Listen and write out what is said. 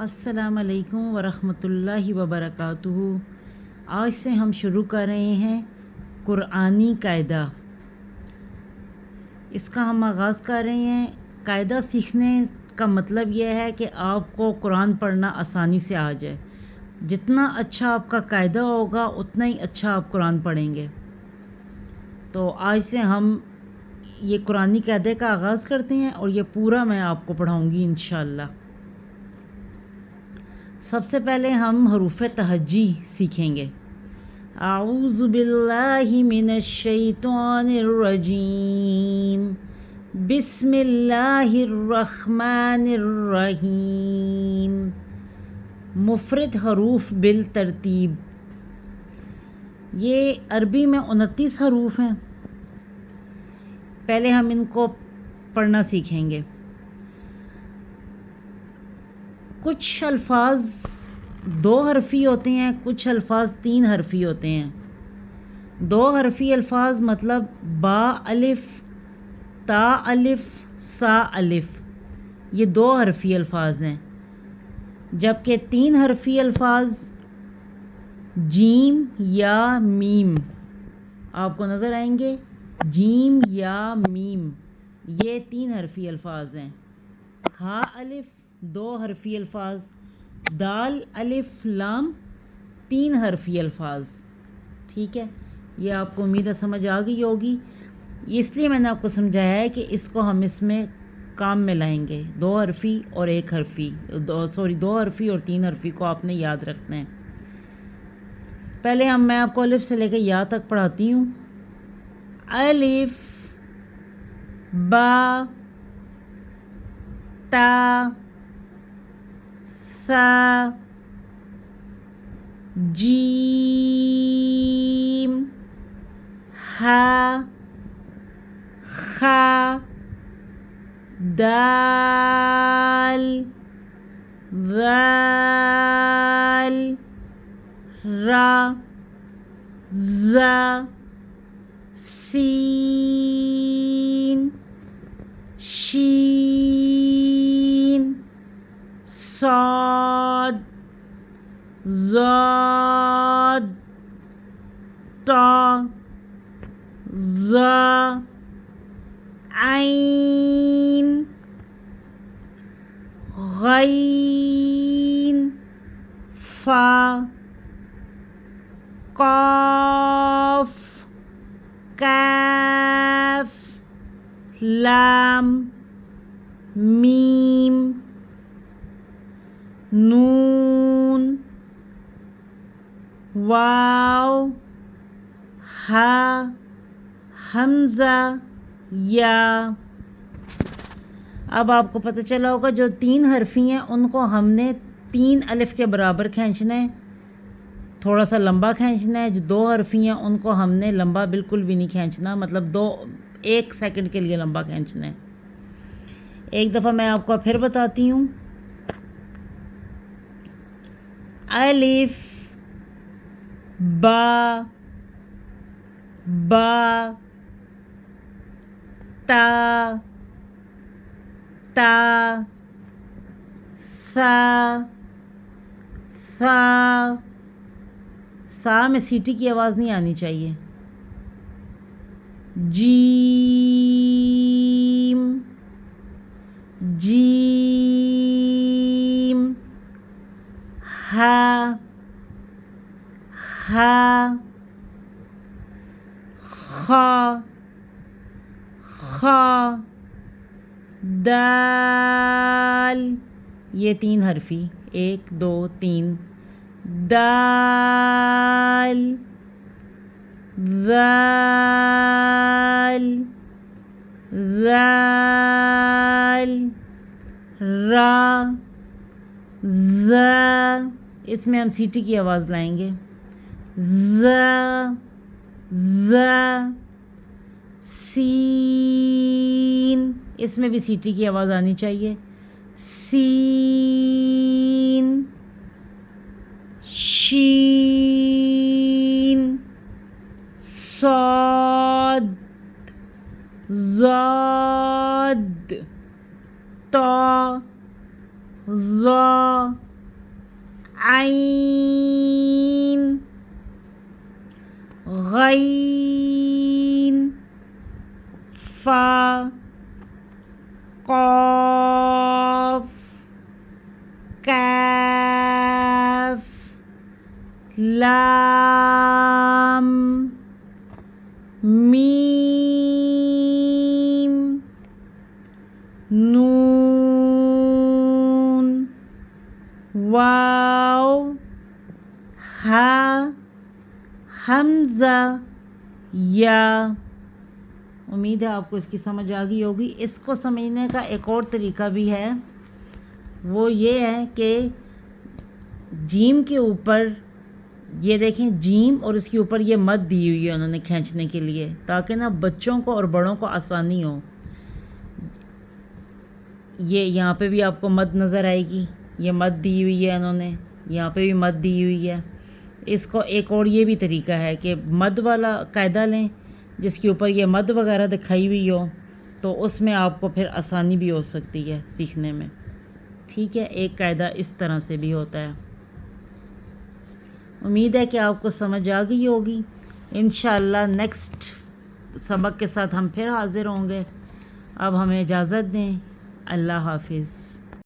السلام علیکم ورحمۃ اللہ وبرکاتہ۔ آج سے ہم شروع کر رہے ہیں قرآنی قاعدہ۔ اس کا ہم آغاز کر رہے ہیں۔ قاعدہ سیکھنے کا مطلب یہ ہے کہ آپ کو قرآن پڑھنا آسانی سے آ جائے۔ جتنا اچھا آپ کا قاعدہ ہوگا اتنا ہی اچھا آپ قرآن پڑھیں گے۔ تو آج سے ہم یہ قرآنی قاعدے کا آغاز کرتے ہیں اور یہ پورا میں آپ کو پڑھاؤں گی انشاءاللہ۔ سب سے پہلے ہم حروف تہجی سیکھیں گے۔ اعوذ باللہ من الشیطان الرجیم، بسم اللہ الرحمن الرحیم۔ مفرد حروف بالترتیب۔ یہ عربی میں 29 حروف ہیں۔ پہلے ہم ان کو پڑھنا سیکھیں گے۔ کچھ الفاظ 2 حرفی ہوتے ہیں، کچھ الفاظ 3 حرفی ہوتے ہیں۔ 2 حرفی الفاظ مطلب با الف، تا الف، سا الف، یہ 2 حرفی الفاظ ہیں۔ جبکہ 3 حرفی الفاظ جیم یا میم آپ کو نظر آئیں گے۔ جیم یا میم یہ 3 حرفی الفاظ ہیں۔ ہا الف 2 حرفی الفاظ، دال الف لام 3 حرفی الفاظ۔ ٹھیک ہے، یہ آپ کو امید ہے سمجھ آ گئی ہوگی۔ اس لیے میں نے آپ کو سمجھایا ہے کہ اس کو ہم اس میں کام میں لائیں گے۔ 2 حرفی اور 1 حرفی 2 حرفی اور 3 حرفی کو آپ نے یاد رکھنا ہے۔ پہلے میں آپ کو الف سے لے کے یا تک پڑھاتی ہوں۔ الف، با، تا، ثا، جیم، ہا، خا، دال، ذال، را، زا، سین، شین، صاد، ضاد، طا، ظا، عین، غین، فا، قاف، کاف، لام، میم، نون، واو، ہا، حمزہ، یا۔ اب آپ کو پتہ چلا ہوگا جو 3 حرفی ہیں ان کو ہم نے 3 الف کے برابر کھینچنا ہے، تھوڑا سا لمبا کھینچنا ہے۔ جو 2 حرفی ہیں ان کو ہم نے لمبا بالکل بھی نہیں کھینچنا، مطلب 1 سیکنڈ کے لیے لمبا کھینچنا ہے۔ ایک دفعہ میں آپ کو پھر بتاتی ہوں۔ الف، با، تا، سا میں سیٹی کی آواز نہیں آنی چاہیے۔ جیم، ہا، خا، دال، یہ 3 حرفی 1 2 3، دال، ذال، را، زا، اس میں ہم سیٹی کی آواز لائیں گے۔ سین، اس میں بھی سیٹی کی آواز آنی چاہیے۔ سین، شین، صاد، ضاد، طا، ظا، عین غین فا قاف کاف لام میم نون واو ہا حمزہ یا۔ امید ہے آپ کو اس کی سمجھ آ گئی ہوگی۔ اس کو سمجھنے کا ایک اور طریقہ بھی ہے، وہ یہ ہے کہ جیم کے اوپر یہ دیکھیں، جیم اور اس کے اوپر یہ مد دی ہوئی ہے انہوں نے کھینچنے کے لیے، تاکہ نا بچوں کو اور بڑوں کو آسانی ہو۔ یہ یہاں پہ بھی آپ کو مد نظر آئے گی، یہ مد دی ہوئی ہے انہوں نے، یہاں پہ بھی مد دی ہوئی ہے۔ اس کو ایک اور یہ بھی طریقہ ہے کہ مد والا قاعدہ لیں جس کے اوپر یہ مد وغیرہ دکھائی ہوئی ہو، تو اس میں آپ کو پھر آسانی بھی ہو سکتی ہے سیکھنے میں۔ ٹھیک ہے، ایک قاعدہ اس طرح سے بھی ہوتا ہے۔ امید ہے کہ آپ کو سمجھ آ گئی ہوگی۔ انشاءاللہ نیکسٹ سبق کے ساتھ ہم پھر حاضر ہوں گے۔ اب ہمیں اجازت دیں، اللہ حافظ۔